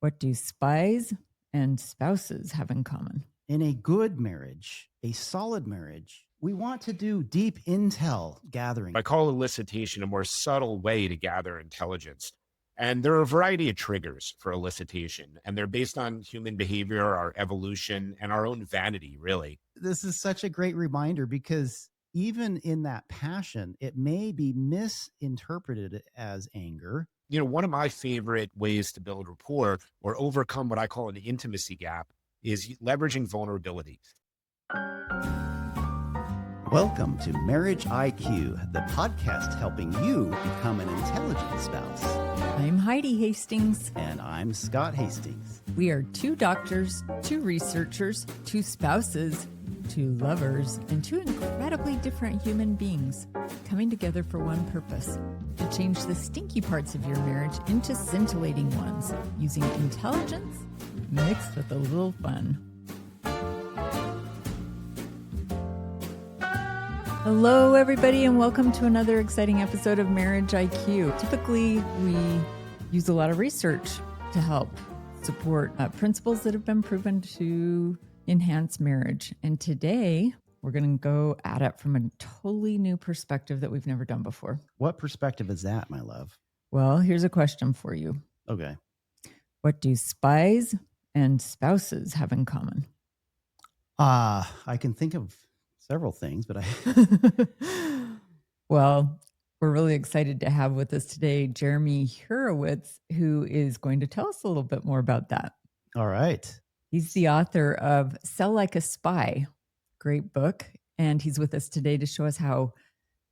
What do spies and spouses have in common? In a good marriage, a solid marriage, we want to do deep intel gathering. I call elicitation a more subtle way to gather intelligence. And there are a variety of triggers for elicitation, and they're based on human behavior, our evolution, and our own vanity, really. This is such a great reminder because even in that passion, it may be misinterpreted as anger. One of my favorite ways to build rapport or overcome what I call an intimacy gap is leveraging vulnerability. Welcome to Marriage IQ, the podcast helping you become an intelligent spouse. I'm Heidi Hastings. And I'm Scott Hastings. We are two doctors, two researchers, two spouses, two lovers, and two incredibly different human beings coming together for one purpose: to change the stinky parts of your marriage into scintillating ones using intelligence mixed with a little fun. Hello, everybody, and welcome to another exciting episode of Marriage IQ. Typically, we use a lot of research to help support principles that have been proven to enhance marriage. And today, we're going to go at it from a totally new perspective that we've never done before. What perspective is that, my love? Well, here's a question for you. Okay. What do spies and spouses have in common? I can think of several things, but Well, we're really excited to have with us today Jeremy Hurewitz, who is going to tell us a little bit more about that. All right. He's the author of Sell Like a Spy, great book, and he's with us today to show us how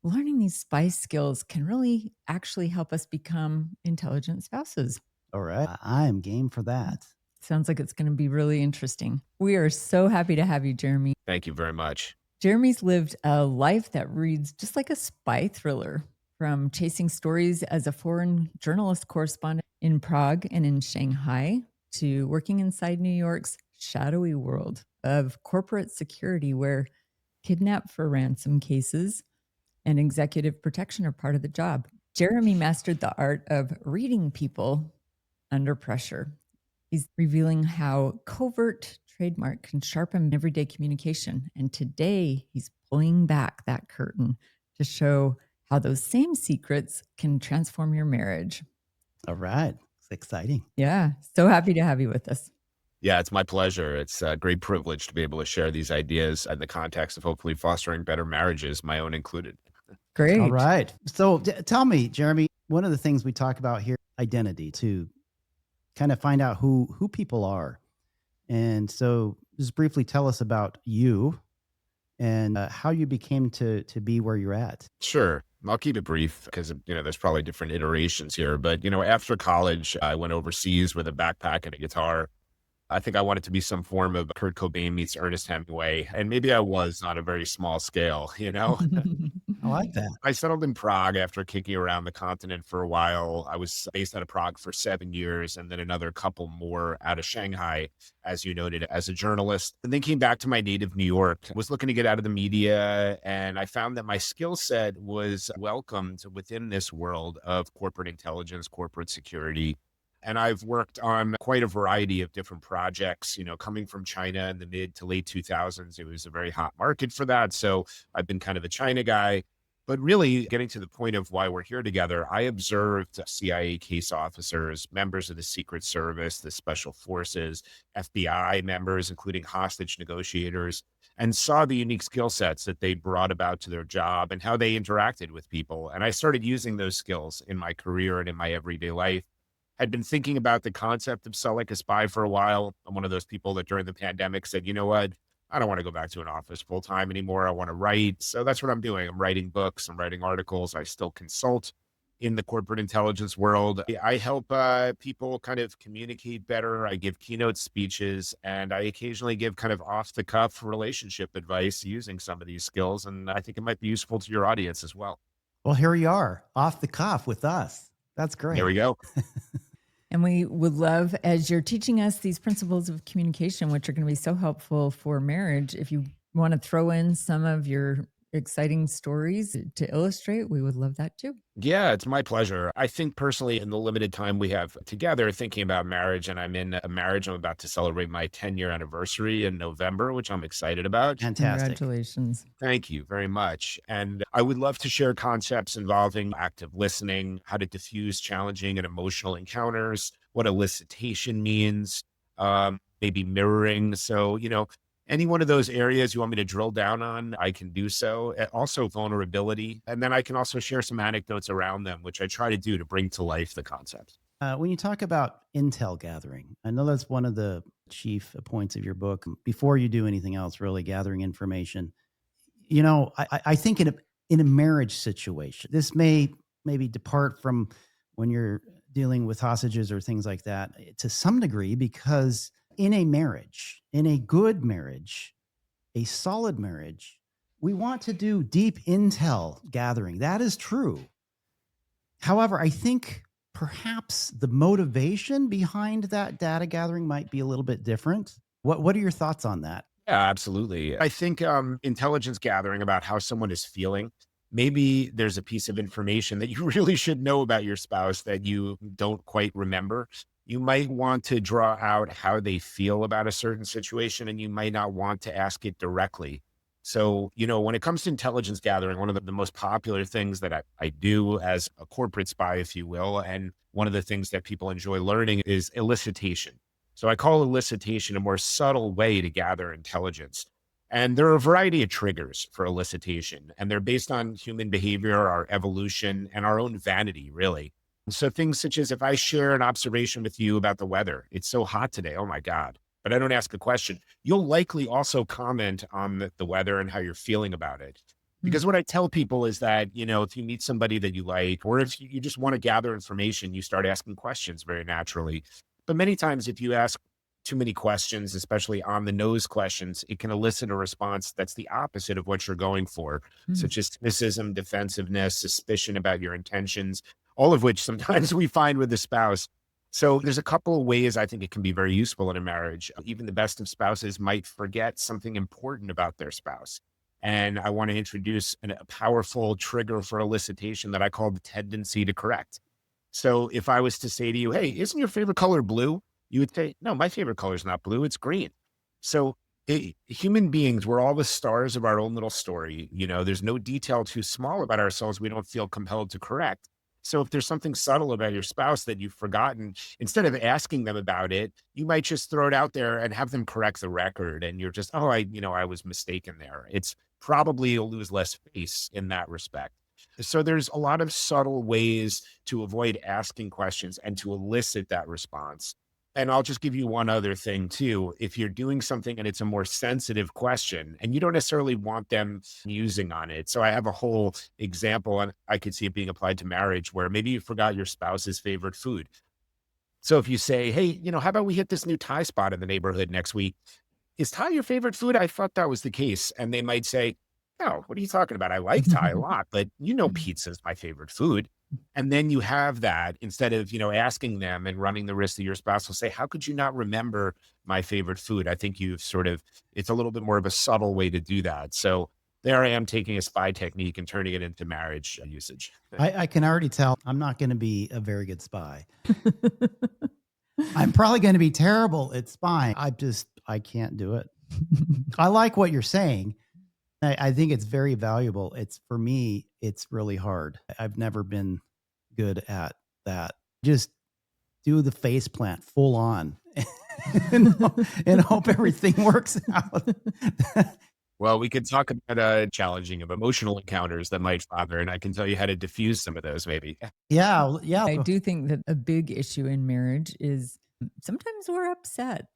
learning these spy skills can really actually help us become intelligent spouses. All right. I am game for that. Sounds like it's going to be really interesting. We are so happy to have you, Jeremy. Thank you very much. Jeremy's lived a life that reads just like a spy thriller, from chasing stories as a foreign journalist correspondent in Prague and in Shanghai to working inside New York's shadowy world of corporate security, where kidnap for ransom cases and executive protection are part of the job. Jeremy mastered the art of reading people under pressure. He's revealing how covert trademark can sharpen everyday communication. And today he's pulling back that curtain to show how those same secrets can transform your marriage. All right. It's exciting. Yeah. So happy to have you with us. Yeah, it's my pleasure. It's a great privilege to be able to share these ideas in the context of hopefully fostering better marriages, my own included. Great. All right. So tell me, Jeremy, one of the things we talk about here, identity, to kind of find out who people are. And so just briefly tell us about you and how you became to be where you're at. Sure. I'll keep it brief because, there's probably different iterations here. But, after college, I went overseas with a backpack and a guitar. I think I wanted to be some form of Kurt Cobain meets Ernest Hemingway. And maybe I was on a very small scale, I like that. I settled in Prague after kicking around the continent for a while. I was based out of Prague for 7 years and then another couple more out of Shanghai, as you noted, as a journalist. And then came back to my native New York, was looking to get out of the media. And I found that my skill set was welcomed within this world of corporate intelligence, corporate security. And I've worked on quite a variety of different projects, coming from China in the mid to late 2000s. It was a very hot market for that. So I've been kind of a China guy. But really getting to the point of why we're here together, I observed CIA case officers, members of the Secret Service, the Special Forces, FBI members, including hostage negotiators, and saw the unique skill sets that they brought about to their job and how they interacted with people. And I started using those skills in my career and in my everyday life. Had been thinking about the concept of Sell Like a Spy for a while. I'm one of those people that during the pandemic said, you know what? I don't want to go back to an office full time anymore. I want to write. So that's what I'm doing. I'm writing books. I'm writing articles. I still consult in the corporate intelligence world. I help people kind of communicate better. I give keynote speeches, and I occasionally give kind of off the cuff relationship advice using some of these skills. And I think it might be useful to your audience as well. Well, here you are, off the cuff with us. That's great. There we go. And we would love, as you're teaching us these principles of communication, which are going to be so helpful for marriage, if you want to throw in some of your exciting stories to illustrate, we would love that too. Yeah, it's my pleasure. I think personally, in the limited time we have together, thinking about marriage, and I'm in a marriage. I'm about to celebrate my 10-year anniversary in November, which I'm excited about. Fantastic. Congratulations. Thank you very much. And I would love to share concepts involving active listening, how to diffuse challenging and emotional encounters, what elicitation means, maybe mirroring. So, any one of those areas you want me to drill down on, I can do so. Also, vulnerability. And then I can also share some anecdotes around them, which I try to do to bring to life the concepts. When you talk about intel gathering, I know that's one of the chief points of your book. Before you do anything else, really gathering information. I think in a marriage situation, this may maybe depart from when you're dealing with hostages or things like that to some degree, because in a marriage, in a good marriage, a solid marriage, we want to do deep intel gathering. That is true. However, I think perhaps the motivation behind that data gathering might be a little bit different. What are your thoughts on that? Yeah, absolutely. I think intelligence gathering about how someone is feeling. Maybe there's a piece of information that you really should know about your spouse that you don't quite remember. You might want to draw out how they feel about a certain situation, and you might not want to ask it directly. So, when it comes to intelligence gathering, one of the most popular things that I do as a corporate spy, if you will, and one of the things that people enjoy learning is elicitation. So I call elicitation a more subtle way to gather intelligence. And there are a variety of triggers for elicitation, and they're based on human behavior, our evolution, and our own vanity, really. So things such as if I share an observation with you about the weather, it's so hot today, oh my God, but I don't ask a question, you'll likely also comment on the weather and how you're feeling about it. Mm. Because what I tell people is that, if you meet somebody that you like, or if you just want to gather information, you start asking questions very naturally. But many times, if you ask too many questions, especially on the nose questions, it can elicit a response that's the opposite of what you're going for, Mm. such as cynicism, defensiveness, suspicion about your intentions, all of which sometimes we find with the spouse. So there's a couple of ways I think it can be very useful in a marriage. Even the best of spouses might forget something important about their spouse. And I want to introduce a powerful trigger for elicitation that I call the tendency to correct. So if I was to say to you, hey, isn't your favorite color blue? You would say, no, my favorite color is not blue, it's green. So human beings, we're all the stars of our own little story. There's no detail too small about ourselves we don't feel compelled to correct. So if there's something subtle about your spouse that you've forgotten, instead of asking them about it, you might just throw it out there and have them correct the record. And you're just, oh, I was mistaken there. It's probably you'll lose less face in that respect. So there's a lot of subtle ways to avoid asking questions and to elicit that response. And I'll just give you one other thing too. If you're doing something and it's a more sensitive question and you don't necessarily want them musing on it. So I have a whole example, and I could see it being applied to marriage, where maybe you forgot your spouse's favorite food. So if you say, hey, how about we hit this new Thai spot in the neighborhood next week? Is Thai your favorite food? I thought that was the case. And they might say, no, what are you talking about? I like Thai a lot, but pizza is my favorite food. And then you have that instead of, asking them and running the risk that your spouse will say, how could you not remember my favorite food? I think it's a little bit more of a subtle way to do that. So there I am taking a spy technique and turning it into marriage usage. I can already tell I'm not going to be a very good spy. I'm probably going to be terrible at spying. I can't do it. I like what you're saying. I think it's very valuable. For me, it's really hard. I've never been good at that. Just do the face plant full on and hope everything works out. Well, we could talk about challenging of emotional encounters that might bother, and I can tell you how to diffuse some of those maybe. Yeah. Yeah. I do think that a big issue in marriage is sometimes we're upset.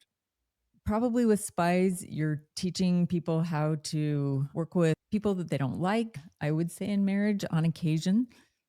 Probably with spies, you're teaching people how to work with people that they don't like, I would say in marriage on occasion,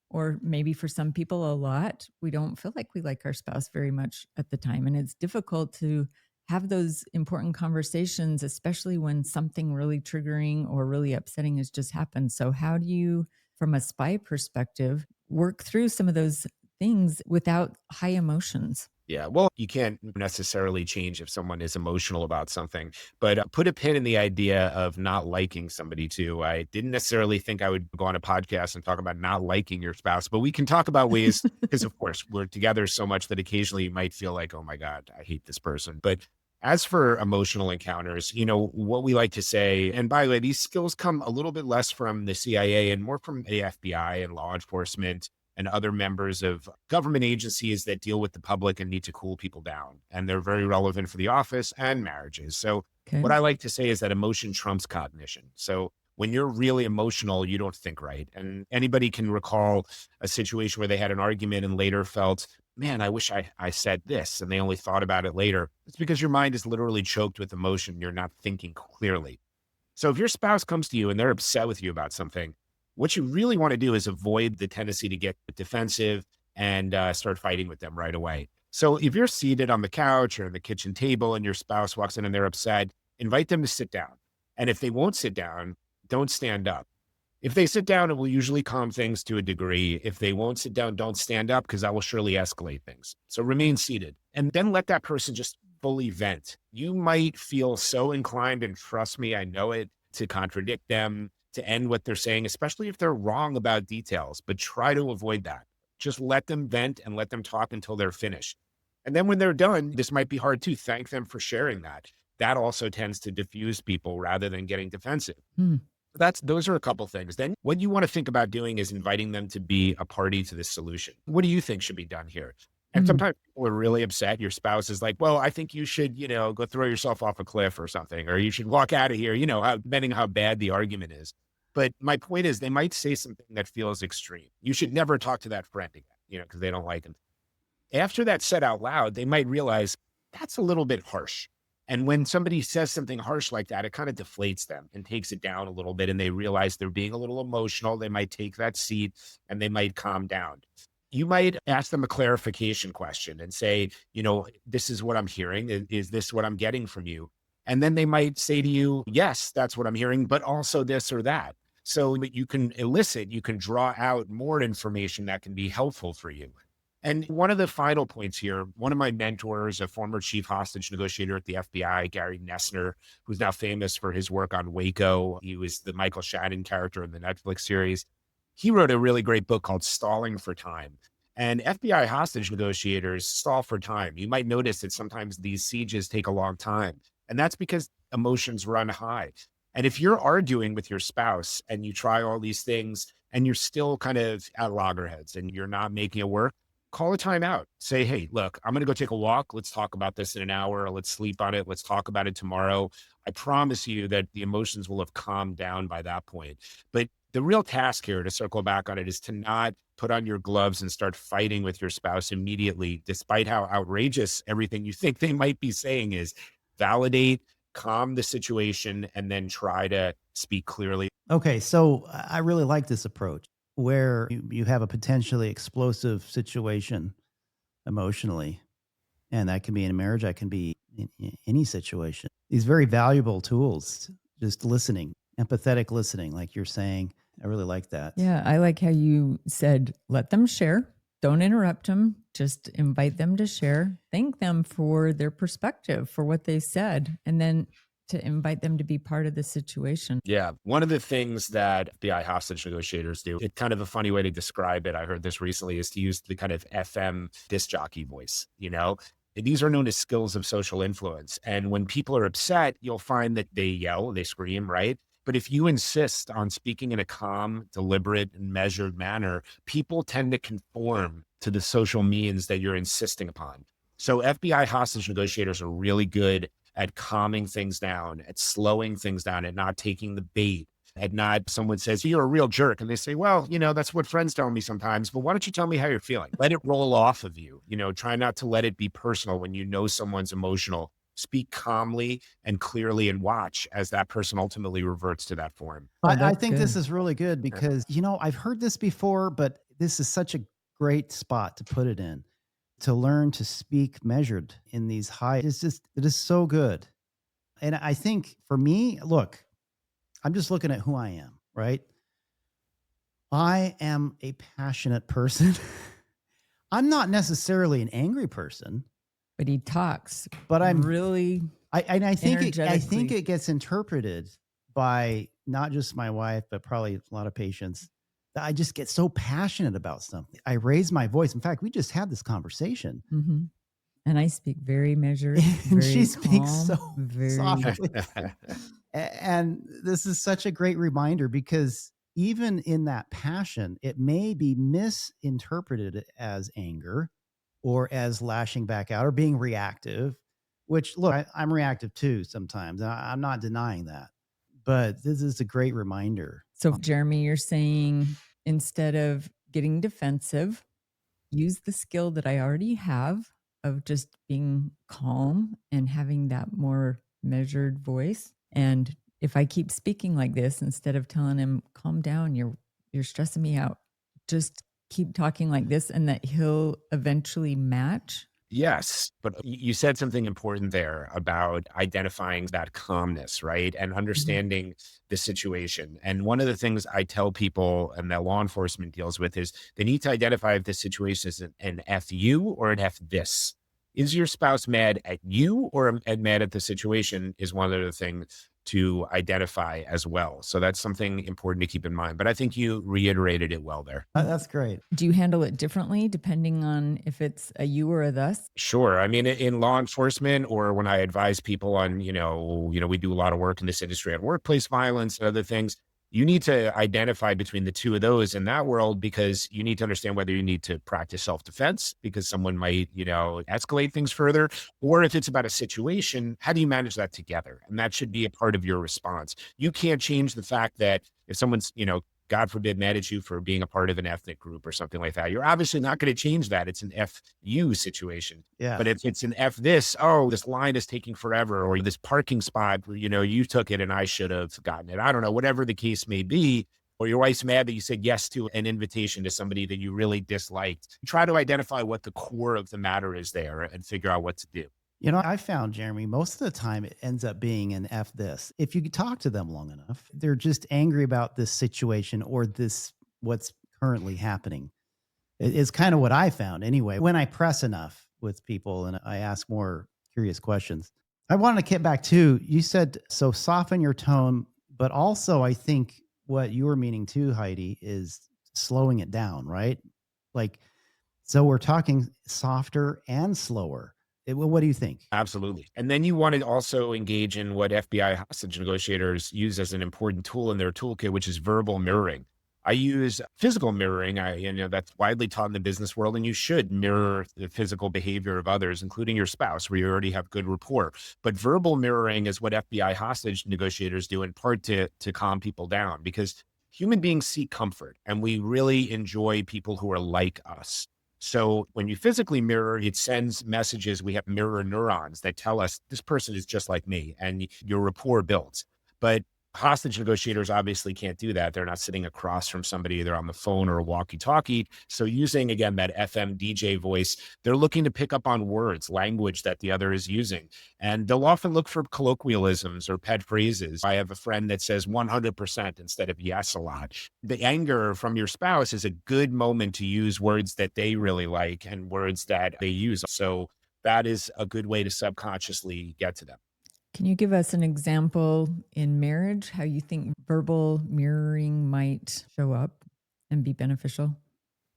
or maybe for some people a lot. We don't feel like we like our spouse very much at the time. And it's difficult to have those important conversations, especially when something really triggering or really upsetting has just happened. So, how do you, from a spy perspective, work through some of those things without high emotions? Yeah, well, you can't necessarily change if someone is emotional about something, but put a pin in the idea of not liking somebody too. I didn't necessarily think I would go on a podcast and talk about not liking your spouse, but we can talk about ways, because of course we're together so much that occasionally you might feel like, oh my God, I hate this person. But as for emotional encounters, what we like to say, and by the way, these skills come a little bit less from the CIA and more from the FBI and law enforcement and other members of government agencies that deal with the public and need to cool people down. And they're very relevant for the office and marriages. So, Okay. what I like to say is that emotion trumps cognition. So, when you're really emotional, you don't think right. And anybody can recall a situation where they had an argument and later felt, man, I wish I said this. And they only thought about it later. It's because your mind is literally choked with emotion. You're not thinking clearly. So if your spouse comes to you and they're upset with you about something, what you really want to do is avoid the tendency to get defensive and start fighting with them right away. So if you're seated on the couch or the kitchen table and your spouse walks in and they're upset, invite them to sit down. And if they won't sit down, don't stand up. If they sit down, it will usually calm things to a degree. If they won't sit down, don't stand up because that will surely escalate things. So remain seated and then let that person just fully vent. You might feel so inclined, and trust me, I know it, to contradict them, to end what they're saying, especially if they're wrong about details, but try to avoid that. Just let them vent and let them talk until they're finished. And then when they're done, this might be hard too. Thank them for sharing that. That also tends to diffuse people rather than getting defensive. Hmm. Those are a couple things. Then what you want to think about doing is inviting them to be a party to this solution. What do you think should be done here? And Hmm. sometimes people are really upset. Your spouse is like, well, I think you should, go throw yourself off a cliff or something, or you should walk out of here, depending how bad the argument is. But my point is they might say something that feels extreme. You should never talk to that friend again, because they don't like him. After that's said out loud, they might realize that's a little bit harsh. And when somebody says something harsh like that, it kind of deflates them and takes it down a little bit. And they realize they're being a little emotional. They might take that seat and they might calm down. You might ask them a clarification question and say, this is what I'm hearing. Is this what I'm getting from you? And then they might say to you, yes, that's what I'm hearing, but also this or that. So you can you can draw out more information that can be helpful for you. And one of the final points here, one of my mentors, a former chief hostage negotiator at the FBI, Gary Nessner, who's now famous for his work on Waco. He was the Michael Shannon character in the Netflix series. He wrote a really great book called Stalling for Time. And FBI hostage negotiators stall for time. You might notice that sometimes these sieges take a long time. And that's because emotions run high. And if you're arguing with your spouse and you try all these things and you're still kind of at loggerheads and you're not making it work, call a timeout. Say, hey, look, I'm going to go take a walk. Let's talk about this in an hour. Let's sleep on it. Let's talk about it tomorrow. I promise you that the emotions will have calmed down by that point. But the real task here, to circle back on it, is to not put on your gloves and start fighting with your spouse immediately, despite how outrageous everything you think they might be saying is. Validate, calm the situation, and then try to speak clearly. Okay, so I really like this approach where you have a potentially explosive situation emotionally, and that can be in a marriage, that can be in any situation. These very valuable tools, just listening, empathetic listening, like you're saying. I really like that. Yeah, I like how you said, let them share. Don't interrupt them. Just invite them to share. Thank them for their perspective, for what they said, and then to invite them to be part of the situation. Yeah. One of the things that FBI hostage negotiators do, it's kind of a funny way to describe it. I heard this recently, is to use the kind of FM disc jockey voice, These are known as skills of social influence. And when people are upset, you'll find that they yell, they scream, right? But if you insist on speaking in a calm, deliberate, and measured manner, people tend to conform to the social means that you're insisting upon. So FBI hostage negotiators are really good at calming things down, at slowing things down, at not taking the bait, at not someone says, you're a real jerk. And they say, well, that's what friends tell me sometimes, but why don't you tell me how you're feeling? Let it roll off of you. Try not to let it be personal when you know someone's emotional. Speak calmly and clearly and watch as that person ultimately reverts to that form. Oh, I that's think this good. is really good because, I've heard this before, but this is such a great spot to put it in, to learn to speak measured in these high. It is so good. And I think for me, look, I'm just looking at who I am, right? I am a passionate person. I'm not necessarily an angry person. but he talks But really I think energetically. it gets interpreted by not just my wife, but probably a lot of patients, that I just get so passionate about something. I raise my voice. In fact, we just had this conversation Mhm. And I speak very measured, and she very speaks so calm, very softly. And this is such a great reminder because even in that passion, it may be misinterpreted as anger or as lashing back out or being reactive, which look, I'm reactive too sometimes. I'm not denying that. But this is a great reminder. So, Jeremy, you're saying instead of getting defensive, use the skill that I already have of just being calm and having that more measured voice. And if I keep speaking like this, instead of telling him, calm down, you're stressing me out, just keep talking like this and that he'll eventually match. Yes, but you said something important there about identifying that calmness, right? And Mhm. understanding the situation. And one of the things I tell people and that law enforcement deals with is they need to identify if the situation is an F you or an F this. Is your spouse mad at you or mad at the situation is one of the things to identify as well. So that's something important to keep in mind. But I think you reiterated it well there. That's great. Do you handle it differently depending on if it's a you or a thus? Sure. I mean, in law enforcement or when I advise people on, we do a lot of work in this industry on workplace violence and other things. You need to identify between the two of those in that world because you need to understand whether you need to practice self-defense because someone might, escalate things further, or if it's about a situation, how do you manage that together? And that should be a part of your response. You can't change the fact that if someone's, God forbid, mad at you for being a part of an ethnic group or something like that. You're obviously not going to change that. It's an F you situation. Yeah. But if it's an F this, oh, this line is taking forever, or this parking spot, you took it and I should have gotten it. I don't know, whatever the case may be. Or your wife's mad that you said yes to an invitation to somebody that you really disliked. Try to identify what the core of the matter is there and figure out what to do. I found, Jeremy, most of the time it ends up being an F this. If you talk to them long enough, they're just angry about this situation or what's currently happening. It's kind of what I found anyway. When I press enough with people and I ask more curious questions, I wanted to get back to you said, so soften your tone, but also I think what you were meaning too, Heidi, is slowing it down, right? Like, so we're talking softer and slower. What do you think? Absolutely. And then you want to also engage in what FBI hostage negotiators use as an important tool in their toolkit, which is verbal mirroring. I use physical mirroring. That's widely taught in the business world, and you should mirror the physical behavior of others, including your spouse, where you already have good rapport. But verbal mirroring is what FBI hostage negotiators do in part to calm people down because human beings seek comfort and we really enjoy people who are like us. So when you physically mirror, it sends messages. We have mirror neurons that tell us this person is just like me and your rapport builds. But hostage negotiators obviously can't do that. They're not sitting across from somebody either on the phone or a walkie talkie. So using, again, that FM DJ voice, they're looking to pick up on words, language that the other is using. And they'll often look for colloquialisms or pet phrases. I have a friend that says 100% instead of yes a lot. The anger from your spouse is a good moment to use words that they really like and words that they use. So that is a good way to subconsciously get to them. Can you give us an example in marriage how you think verbal mirroring might show up and be beneficial?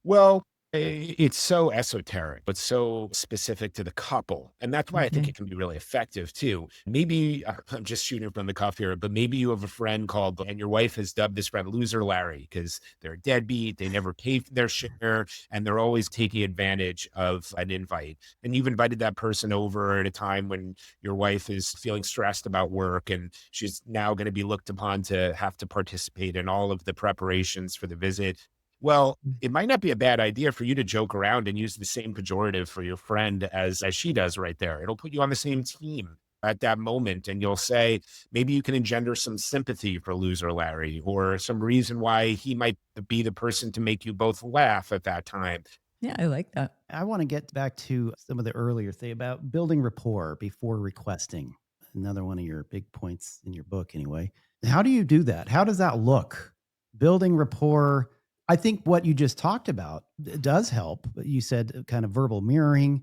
Well, it's so esoteric, but so specific to the couple. And that's why I think Okay. it can be really effective too. Maybe I'm just shooting from the cuff here, but maybe you have a friend called, and your wife has dubbed this friend Loser Larry because they're a deadbeat. They never pay for their share and they're always taking advantage of an invite. And you've invited that person over at a time when your wife is feeling stressed about work and she's now going to be looked upon to have to participate in all of the preparations for the visit. Well, it might not be a bad idea for you to joke around and use the same pejorative for your friend as she does right there. It'll put you on the same team at that moment. And you'll say, maybe you can engender some sympathy for loser Larry or some reason why he might be the person to make you both laugh at that time. Yeah, I like that. I want to get back to some of the earlier thing about building rapport before requesting. Another one of your big points in your book, anyway. How do you do that? How does that look? Building rapport. I think what you just talked about does help. You said kind of verbal mirroring.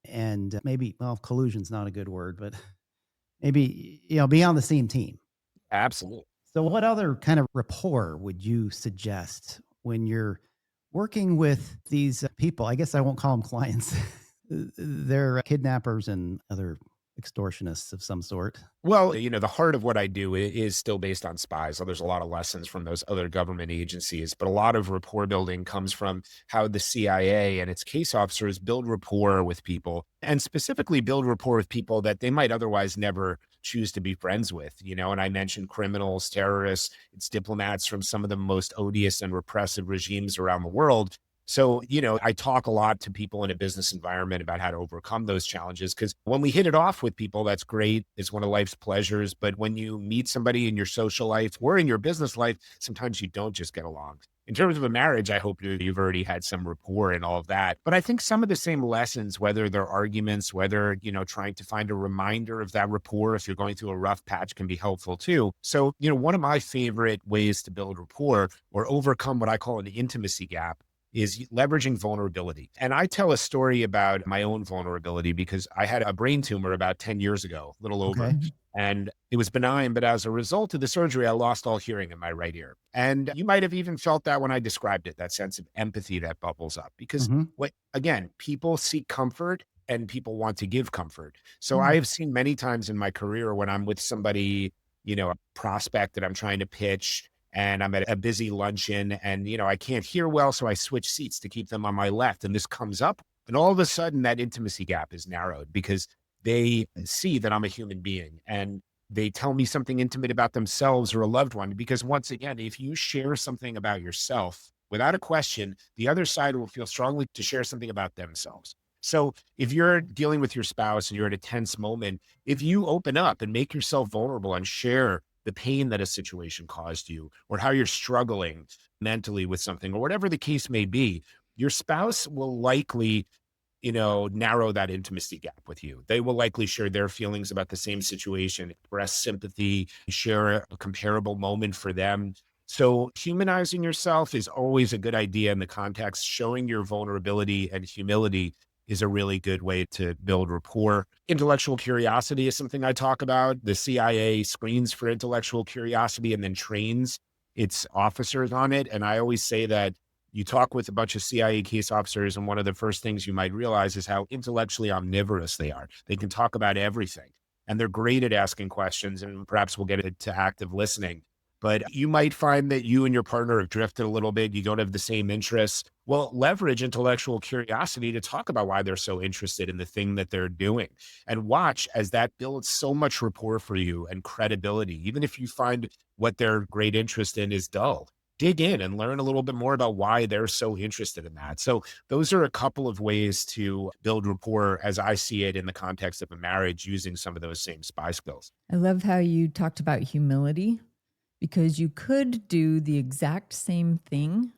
and maybe, well, collusion's not a good word, but maybe, be on the same team. Absolutely. So, what other kind of rapport would you suggest when you're working with these people? I guess I won't call them clients. They're kidnappers and other extortionists of some sort. Well, the heart of what I do is still based on spies. So there's a lot of lessons from those other government agencies, but a lot of rapport building comes from how the CIA and its case officers build rapport with people, and specifically build rapport with people that they might otherwise never choose to be friends with. And I mentioned criminals, terrorists, it's diplomats from some of the most odious and repressive regimes around the world. So, I talk a lot to people in a business environment about how to overcome those challenges. Because when we hit it off with people, that's great. It's one of life's pleasures. But when you meet somebody in your social life or in your business life, sometimes you don't just get along. In terms of a marriage, I hope you've already had some rapport and all of that. But I think some of the same lessons, whether they're arguments, whether, trying to find a reminder of that rapport if you're going through a rough patch can be helpful too. So, one of my favorite ways to build rapport or overcome what I call an intimacy gap is leveraging vulnerability. And I tell a story about my own vulnerability because I had a brain tumor about 10 years ago, a little over, Okay. Mhm. and it was benign. But as a result of the surgery, I lost all hearing in my right ear. And you might have even felt that when I described it, that sense of empathy that bubbles up. Because Hmm. again, people seek comfort and people want to give comfort. So I Mm. have seen many times in my career when I'm with somebody, a prospect that I'm trying to pitch, and I'm at a busy luncheon and, I can't hear well. So I switch seats to keep them on my left. And this comes up. And all of a sudden, that intimacy gap is narrowed because they see that I'm a human being and they tell me something intimate about themselves or a loved one. Because once again, if you share something about yourself without a question, the other side will feel strongly to share something about themselves. So if you're dealing with your spouse and you're at a tense moment, if you open up and make yourself vulnerable and share the pain that a situation caused you or how you're struggling mentally with something or whatever the case may be, your spouse will likely, narrow that intimacy gap with you. They will likely share their feelings about the same situation, express sympathy, share a comparable moment for them. So humanizing yourself is always a good idea in the context. Showing your vulnerability and humility is a really good way to build rapport. Intellectual curiosity is something I talk about. The CIA screens for intellectual curiosity and then trains its officers on it. And I always say that you talk with a bunch of CIA case officers, and one of the first things you might realize is how intellectually omnivorous they are. They can talk about everything, and they're great at asking questions, and perhaps we'll get into active listening. But you might find that you and your partner have drifted a little bit. You don't have the same interests. Well, leverage intellectual curiosity to talk about why they're so interested in the thing that they're doing and watch as that builds so much rapport for you and credibility. Even if you find what their great interest in is dull, dig in and learn a little bit more about why they're so interested in that. So those are a couple of ways to build rapport as I see it in the context of a marriage using some of those same spy skills. I love how you talked about humility because you could do the exact same thing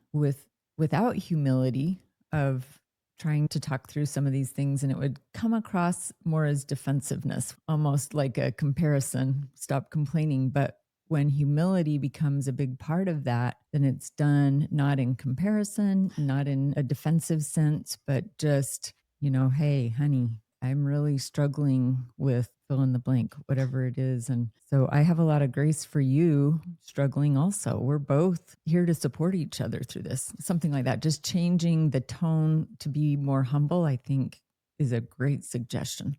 without humility of trying to talk through some of these things and it would come across more as defensiveness, almost like a comparison, stop complaining. But when humility becomes a big part of that, then it's done not in comparison, not in a defensive sense, but just, hey, honey, I'm really struggling with fill in the blank, whatever it is. And so I have a lot of grace for you struggling also. We're both here to support each other through this, something like that. Just changing the tone to be more humble, I think, is a great suggestion.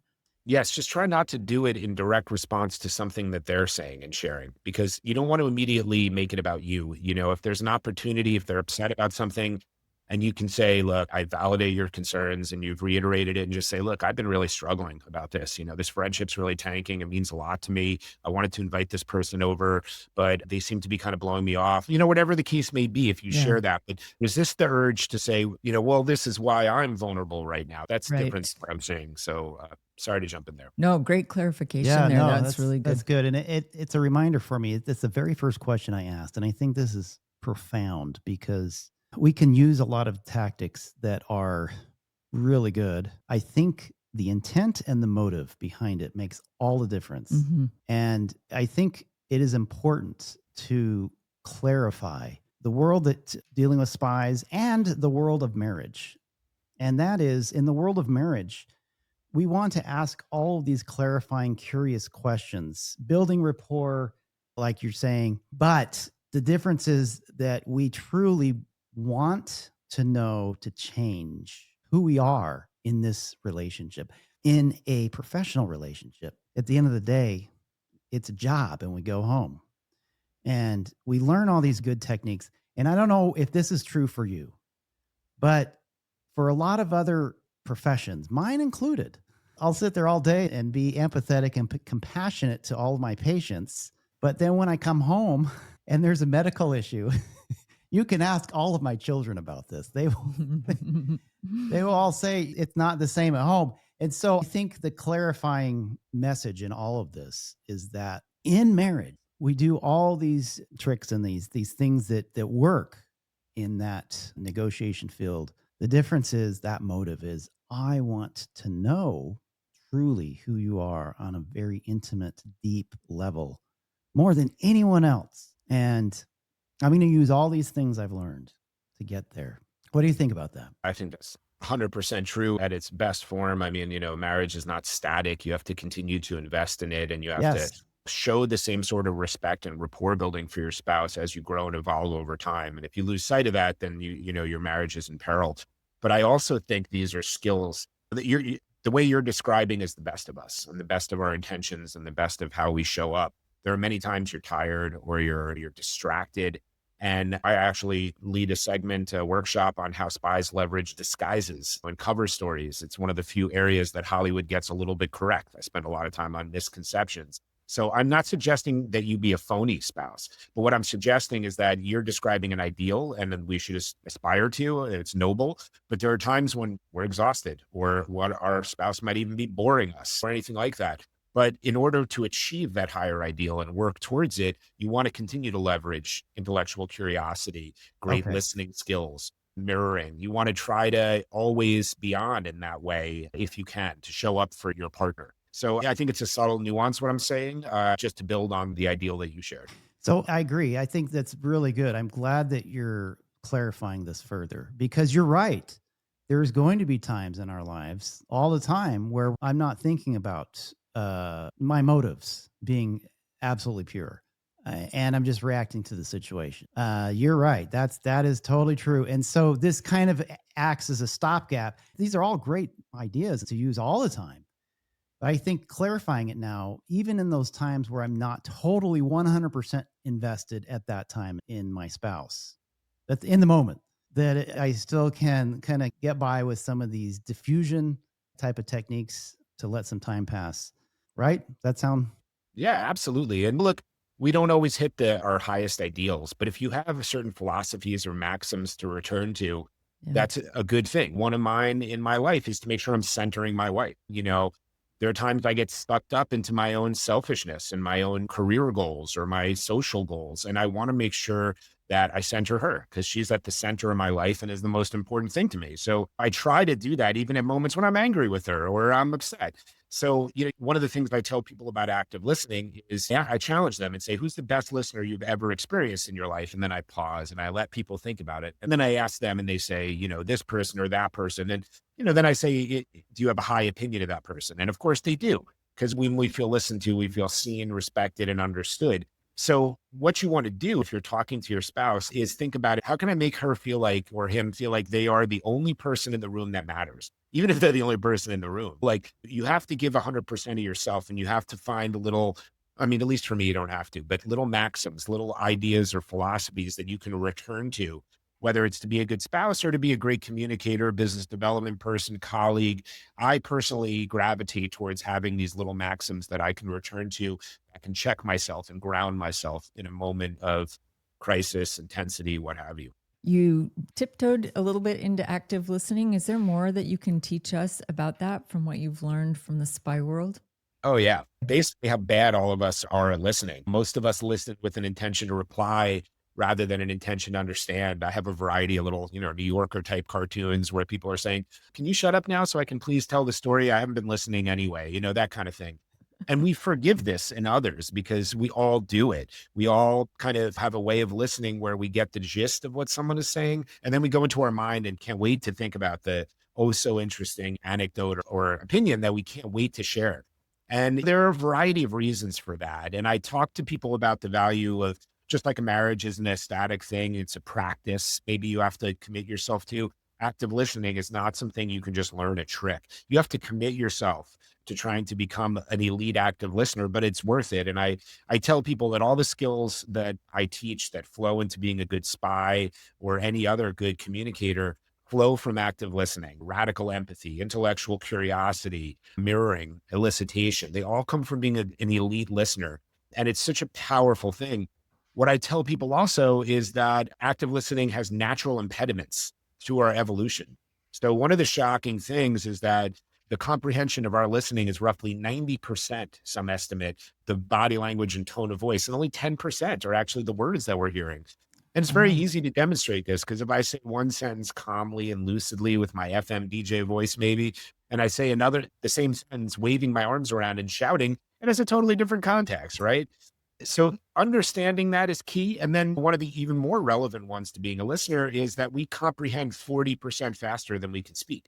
Yes, just try not to do it in direct response to something that they're saying and sharing because you don't want to immediately make it about you. If there's an opportunity, if they're upset about something, and you can say, look, I validate your concerns and you've reiterated it and just say, look, I've been really struggling about this. This friendship's really tanking. It means a lot to me. I wanted to invite this person over, but they seem to be kind of blowing me off. Whatever the case may be, if you Yeah, share that, but resist the urge to say, well, this is why I'm vulnerable right now. That's different right. than what I'm saying. So sorry to jump in there. No, great clarification Yeah, there. no, That's that's really that's good. good, and it's a reminder for me. It's the very first question I asked, and I think this is profound because we can use a lot of tactics that are really good. I think the intent and the motive behind it makes all the difference, Hmm. and I think it is important to clarify the world that dealing with spies and the world of marriage, and that is in the world of marriage. we want to ask all of these clarifying, curious questions, building rapport, like you're saying. But the difference is that we truly want to know to change who we are in this relationship, in a professional relationship. At the end of the day, it's a job and we go home and we learn all these good techniques. And I don't know if this is true for you, but for a lot of other professions, mine included, I'll sit there all day and be empathetic and compassionate to all of my patients. But then when I come home and there's a medical issue, you can ask all of my children about this. They will all say it's not the same at home. And so I think the clarifying message in all of this is that in marriage, we do all these tricks and these things that work in that negotiation field. The difference is that motive is I want to know truly who you are on a very intimate, deep level more than anyone else. And I'm going to use all these things I've learned to get there. What do you think about that? I think that's 100% true at its best form. I mean, marriage is not static. You have to continue to invest in it, and you have to Yes. show the same sort of respect and rapport building for your spouse as you grow and evolve over time. And if you lose sight of that, then your marriage is in peril. But I also think these are skills that the way you're describing is the best of us and the best of our intentions and the best of how we show up. There are many times you're tired or you're distracted. And I actually lead a workshop on how spies leverage disguises and cover stories. It's one of the few areas that Hollywood gets a little bit correct. I spend a lot of time on misconceptions. So I'm not suggesting that you be a phony spouse, but what I'm suggesting is that you're describing an ideal and then we should aspire to. It's noble, but there are times when we're exhausted or what our spouse might even be boring us or anything like that. But in order to achieve that higher ideal and work towards it, you want to continue to leverage intellectual curiosity, great Okay. listening skills, mirroring. You want to try to always be on in that way if you can to show up for your partner. So I think it's a subtle nuance, what I'm saying, just to build on the ideal that you shared. So I agree. I think that's really good. I'm glad that you're clarifying this further because you're right. There's going to be times in our lives all the time where I'm not thinking about my motives being absolutely pure. And I'm just reacting to the situation. You're right. That is totally true. And so this kind of acts as a stopgap. These are all great ideas to use all the time. But I think clarifying it now, even in those times where I'm not totally 100% invested at that time in my spouse, that's in the moment, I still can kind of get by with some of these diffusion type of techniques to let some time pass. Right? That sound Yeah, absolutely. And look, we don't always hit our highest ideals, but if you have certain philosophies or maxims to return to, Yeah. that's a good thing. One of mine in my life is to make sure I'm centering my wife. There are times I get sucked up into my own selfishness and my own career goals or my social goals. And I want to make sure that I center her because she's at the center of my life and is the most important thing to me. So I try to do that even at moments when I'm angry with her or I'm upset. So, one of the things I tell people about active listening is, I challenge them and say, who's the best listener you've ever experienced in your life? And then I pause and I let people think about it. And then I ask them and they say, this person or that person. And, then I say, do you have a high opinion of that person? And of course they do, because when we feel listened to, we feel seen, respected, and understood. So what you want to do if you're talking to your spouse is think about it. How can I make her feel like, or him feel like they are the only person in the room that matters? Even if they're the only person in the room, like you have to give 100% of yourself and you have to find a little, at least for me, you don't have to, but little maxims, little ideas or philosophies that you can return to, whether it's to be a good spouse or to be a great communicator, business development person, colleague. I personally gravitate towards having these little maxims that I can return to. I can check myself and ground myself in a moment of crisis, intensity, what have you. You tiptoed a little bit into active listening. Is there more that you can teach us about that from what you've learned from the spy world? Oh, yeah. Basically, how bad all of us are at listening. Most of us listen with an intention to reply rather than an intention to understand. I have a variety of little, New Yorker type cartoons where people are saying, can you shut up now so I can please tell the story? I haven't been listening anyway, that kind of thing. And we forgive this in others because we all do it. We all kind of have a way of listening where we get the gist of what someone is saying. And then we go into our mind and can't wait to think about the oh so interesting anecdote or opinion that we can't wait to share. And there are a variety of reasons for that. And I talk to people about the value of, just like a marriage isn't a static thing, it's a practice. Maybe you have to commit yourself to. Active listening is not something you can just learn a trick. You have to commit yourself to trying to become an elite active listener, but it's worth it. And I tell people that all the skills that I teach that flow into being a good spy or any other good communicator flow from active listening, radical empathy, intellectual curiosity, mirroring, elicitation. They all come from being an elite listener. And it's such a powerful thing. What I tell people also is that active listening has natural impediments to our evolution. So one of the shocking things is that the comprehension of our listening is roughly 90%, some estimate, the body language and tone of voice, and only 10% are actually the words that we're hearing. And it's very Wow. easy to demonstrate this because if I say one sentence calmly and lucidly with my FM DJ voice, maybe, and I say the same sentence waving my arms around and shouting, it has a totally different context, right? So understanding that is key. And then one of the even more relevant ones to being a listener is that we comprehend 40% faster than we can speak.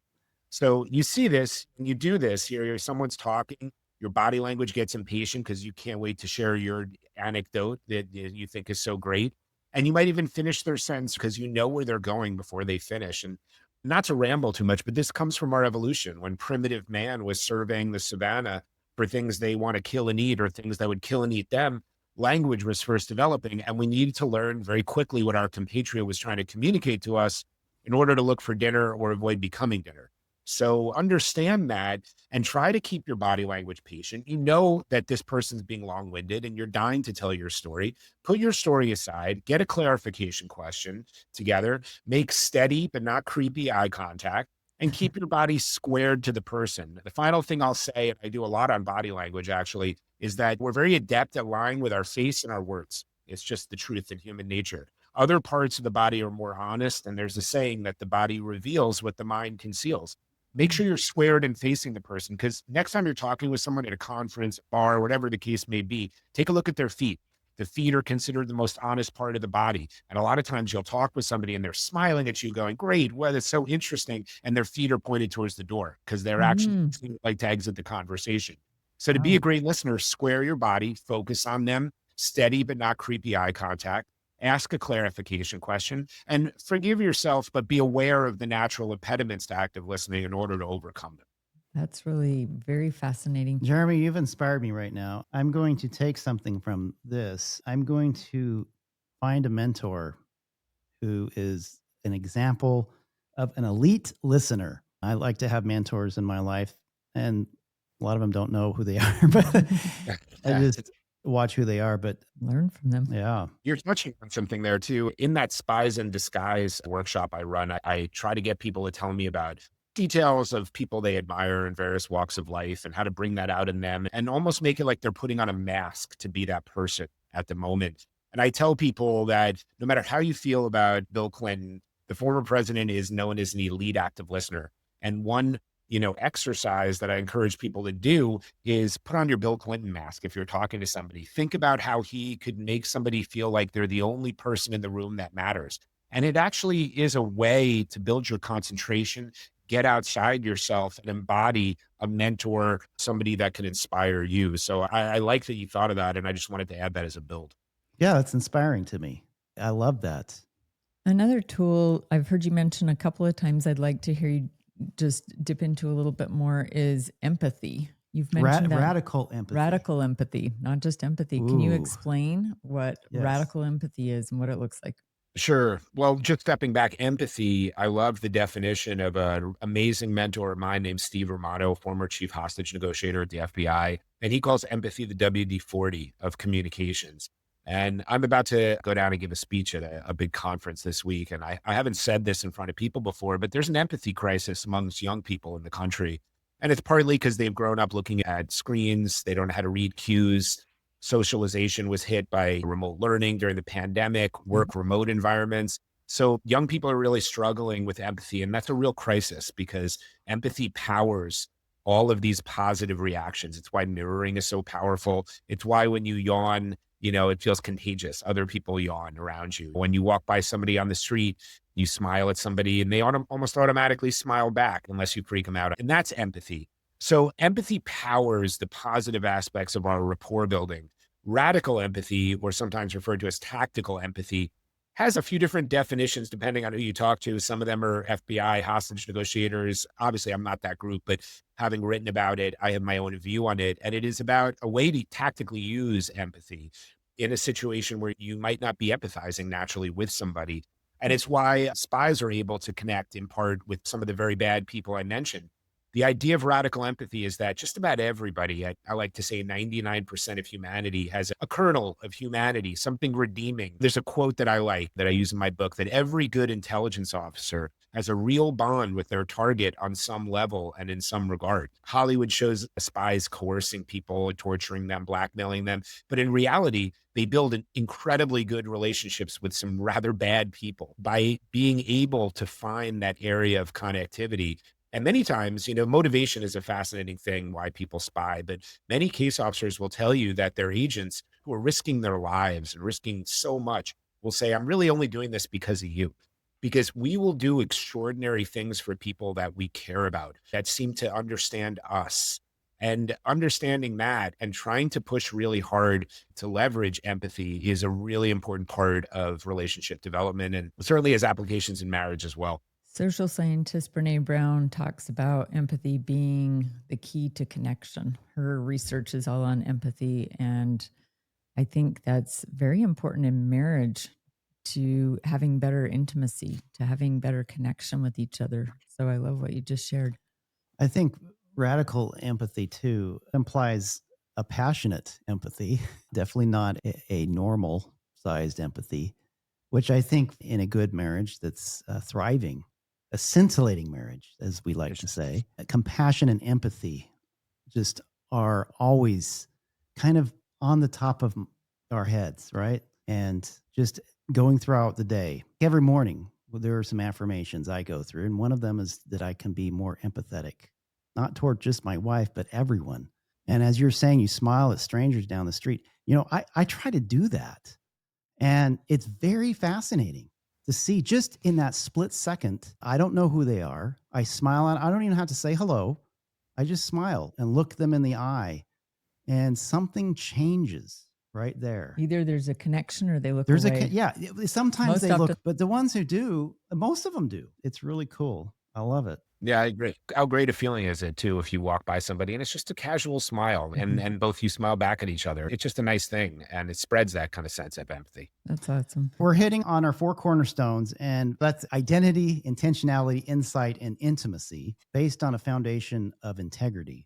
So you see this, and you do this, someone's talking, your body language gets impatient because you can't wait to share your anecdote that you think is so great. And you might even finish their sentence because you know where they're going before they finish. And not to ramble too much, but this comes from our evolution. When primitive man was surveying the savannah for things they want to kill and eat or things that would kill and eat them, language was first developing, and we needed to learn very quickly what our compatriot was trying to communicate to us in order to look for dinner or avoid becoming dinner. So understand that and try to keep your body language patient. You know that this person's being long-winded and you're dying to tell your story. Put your story aside, get a clarification question together, make steady but not creepy eye contact, and keep your body squared to the person. The final thing I'll say, and I do a lot on body language actually, is that we're very adept at lying with our face and our words. It's just the truth in human nature. Other parts of the body are more honest, and there's a saying that the body reveals what the mind conceals. Make sure you're squared and facing the person, because next time you're talking with someone at a conference, bar, whatever the case may be, take a look at their feet. The feet are considered the most honest part of the body. And a lot of times you'll talk with somebody and they're smiling at you going, great, well, it's so interesting. And their feet are pointed towards the door because they're actually Mm. like to exit the conversation. So to be a Wow. great listener, square your body, focus on them, steady but not creepy eye contact, ask a clarification question, and forgive yourself, but be aware of the natural impediments to active listening in order to overcome them. That's really very fascinating. Jeremy, you've inspired me right now. I'm going to take something from this. I'm going to find a mentor who is an example of an elite listener. I like to have mentors in my life, and a lot of them don't know who they are, but I just watch who they are. But Learn from them. yeah, You're touching on something there too. In that Spies in Disguise workshop I run, I try to get people to tell me about details of people they admire in various walks of life and how to bring that out in them and almost make it like they're putting on a mask to be that person at the moment. And I tell people that no matter how you feel about Bill Clinton, the former president is known as an elite active listener. And one, exercise that I encourage people to do is put on your Bill Clinton mask. If you're talking to somebody, think about how he could make somebody feel like they're the only person in the room that matters. And it actually is a way to build your concentration, get outside yourself and embody a mentor, somebody that can inspire you. So I like that you thought of that. And I just wanted to add that as a build. yeah, that's inspiring to me. I love that. Another tool I've heard you mention a couple of times I'd like to hear you just dip into a little bit more is empathy. You've mentioned that. Radical empathy. Radical empathy, not just empathy. Can you Ooh, explain what yes. radical empathy is and what it looks like? Sure. Well, just stepping back, empathy, I love the definition of an amazing mentor of mine named Steve Romano, former chief hostage negotiator at the FBI. And he calls empathy the WD-40 of communications. And I'm about to go down and give a speech at a big conference this week. And I haven't said this in front of people before, but there's an empathy crisis amongst young people in the country. And it's partly because they've grown up looking at screens. They don't know how to read cues. Socialization was hit by remote learning during the pandemic, work remote environments. So young people are really struggling with empathy. And that's a real crisis because empathy powers all of these positive reactions. It's why mirroring is so powerful. It's why when you yawn, it feels contagious. Other people yawn around you. When you walk by somebody on the street, You smile at somebody and they almost automatically smile back unless you freak them out. And that's empathy. So empathy powers the positive aspects of our rapport building. Radical empathy, or sometimes referred to as tactical empathy, has a few different definitions depending on who you talk to. Some of them are FBI hostage negotiators. Obviously, I'm not that group, but having written about it, I have my own view on it. And it is about a way to tactically use empathy in a situation where you might not be empathizing naturally with somebody. And it's why spies are able to connect in part with some of the very bad people I mentioned. The idea of radical empathy is that just about everybody, I like to say 99% of humanity has a kernel of humanity, something redeeming. There's a quote that I like that I use in my book, that every good intelligence officer has a real bond with their target on some level and in some regard. Hollywood shows spies coercing people, torturing them, blackmailing them. But in reality, they build incredibly good relationships with some rather bad people by being able to find that area of connectivity. And many times, motivation is a fascinating thing why people spy, but many case officers will tell you that their agents who are risking their lives and risking so much will say, I'm really only doing this because of you. Because we will do extraordinary things for people that we care about, that seem to understand us. And understanding that and trying to push really hard to leverage empathy is a really important part of relationship development, and certainly has applications in marriage as well. Social scientist Brene Brown talks about empathy being the key to connection. Her research is all on empathy. And I think that's very important in marriage, to having better intimacy, to having better connection with each other. So I love what you just shared. I think radical empathy too implies a passionate empathy, definitely not a normal sized empathy, which I think in a good marriage that's thriving, a scintillating marriage, as we like to say, compassion and empathy just are always kind of on the top of our heads, right? And just going throughout the day, every morning, there are some affirmations I go through. And one of them is that I can be more empathetic, not toward just my wife, but everyone. And as you're saying, you smile at strangers down the street. I try to do that. And it's very fascinating to see just in that split second. I don't know who they are. I smile at, I don't even have to say hello. I just smile and look them in the eye, and something changes right there. Either there's a connection or they look away. Sometimes Most they often. look, but the ones who do, most of them do. It's really cool. I love it. Yeah, I agree. How great a feeling is it too if you walk by somebody and it's just a casual smile and both you smile back at each other. It's just a nice thing, and it spreads that kind of sense of empathy. That's awesome. We're hitting on our 4 cornerstones, and that's identity, intentionality, insight, and intimacy, based on a foundation of integrity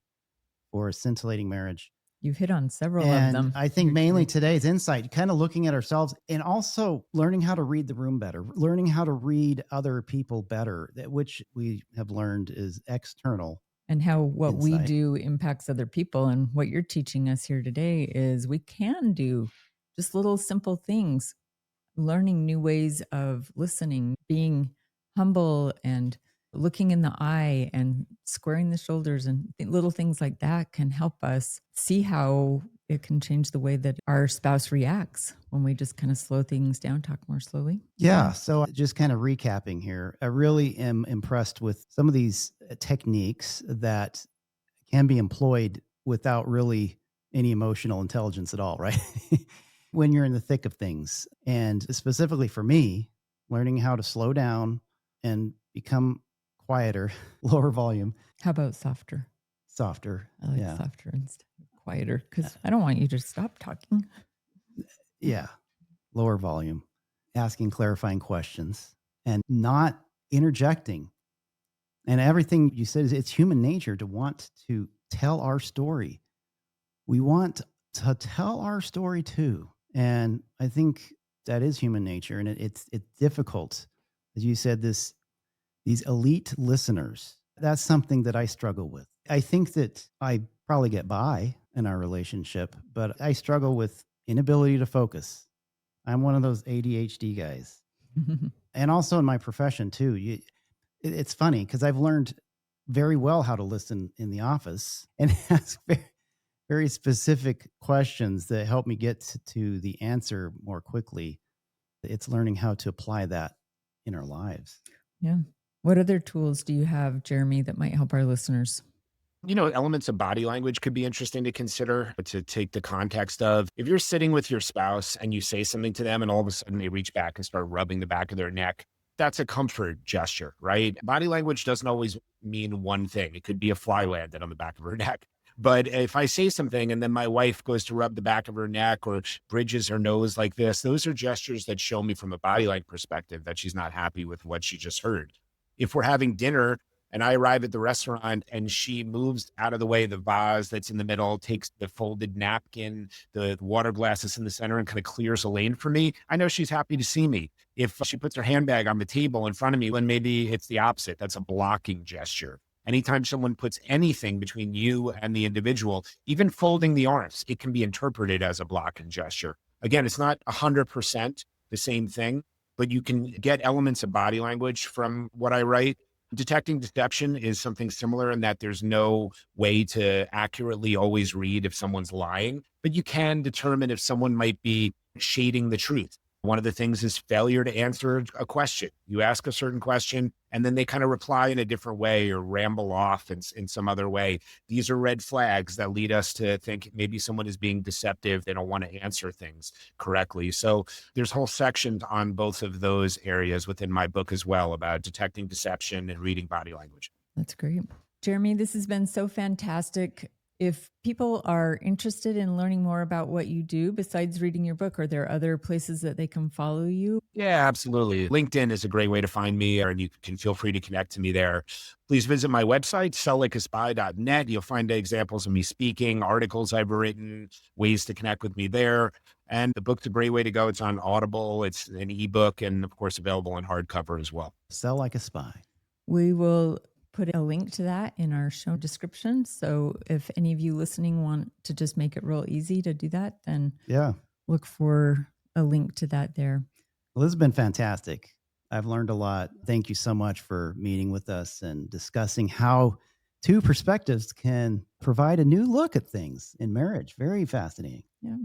for a scintillating marriage. You've hit on several of And them. I think mainly today's insight, kind of looking at ourselves and also learning how to read the room better, learning how to read other people better, which we have learned is external. And how what we insight. do impacts other people. And what you're teaching us here today is we can do just little simple things, learning new ways of listening, being humble and looking in the eye and squaring the shoulders, and little things like that can help us see how it can change the way that our spouse reacts when we just kind of slow things down, talk more slowly. Yeah. So just kind of recapping here, I really am impressed with some of these techniques that can be employed without really any emotional intelligence at all, right? When you're in the thick of things. And specifically for me, learning how to slow down and become quieter, lower volume. How about softer? Softer. I like softer instead of quieter, because I don't want you to stop talking. Yeah. Lower volume, asking clarifying questions and not interjecting. And everything you said is it's human nature to want to tell our story. We want to tell our story too. And I think that is human nature. And it's difficult. As you said, these elite listeners, that's something that I struggle with. I think that I probably get by in our relationship, but I struggle with inability to focus. I'm one of those ADHD guys. And also in my profession too. It's funny because I've learned very well how to listen in the office and ask very specific questions that help me get to the answer more quickly. It's learning how to apply that in our lives. Yeah. What other tools do you have, Jeremy, that might help our listeners? Elements of body language could be interesting to consider, to take the context of if you're sitting with your spouse and you say something to them and all of a sudden they reach back and start rubbing the back of their neck, that's a comfort gesture, right? Body language doesn't always mean one thing. It could be a fly landed on the back of her neck. But if I say something and then my wife goes to rub the back of her neck or bridges her nose like this, those are gestures that show me from a body language perspective that she's not happy with what she just heard. If we're having dinner and I arrive at the restaurant and she moves out of the way, the vase that's in the middle, takes the folded napkin, the water glass that's in the center and kind of clears a lane for me, I know she's happy to see me. If she puts her handbag on the table in front of me, then maybe it's the opposite. That's a blocking gesture. Anytime someone puts anything between you and the individual, even folding the arms, it can be interpreted as a blocking gesture. Again, it's not 100% the same thing, but you can get elements of body language from what I write. Detecting deception is something similar in that there's no way to accurately always read if someone's lying, but you can determine if someone might be shading the truth. One of the things is failure to answer a question. You ask a certain question and then they kind of reply in a different way or ramble off in some other way. These are red flags that lead us to think maybe someone is being deceptive. They don't want to answer things correctly. So there's whole sections on both of those areas within my book as well about detecting deception and reading body language. That's great. Jeremy, this has been so fantastic. If people are interested in learning more about what you do, besides reading your book, are there other places that they can follow you? Yeah, absolutely. LinkedIn is a great way to find me, and you can feel free to connect to me there. Please visit my website, selllikeaspy.net. You'll find examples of me speaking, articles I've written, ways to connect with me there. And the book's a great way to go. It's on Audible. It's an ebook and, of course, available in hardcover as well. Sell Like a Spy. We will put a link to that in our show description. So if any of you listening want to just make it real easy to do that, then look for a link to that there. Well, this has been fantastic. I've learned a lot. Thank you so much for meeting with us and discussing how two perspectives can provide a new look at things in marriage. Very fascinating. Yeah.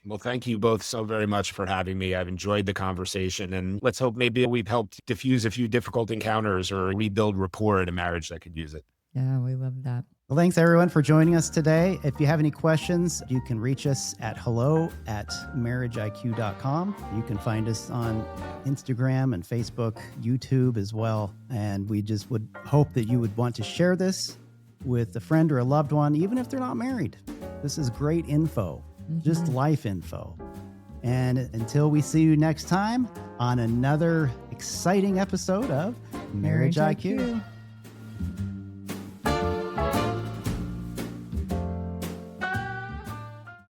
Well, thank you both so very much for having me. I've enjoyed the conversation, and let's hope maybe we've helped diffuse a few difficult encounters or rebuild rapport in a marriage that could use it. Yeah, we love that. Well, thanks everyone for joining us today. If you have any questions, you can reach us at hello@marriageiq.com. You can find us on Instagram and Facebook, YouTube as well. And we just would hope that you would want to share this with a friend or a loved one, even if they're not married. This is great info. Just life info. And until we see you next time on another exciting episode of Marriage IQ.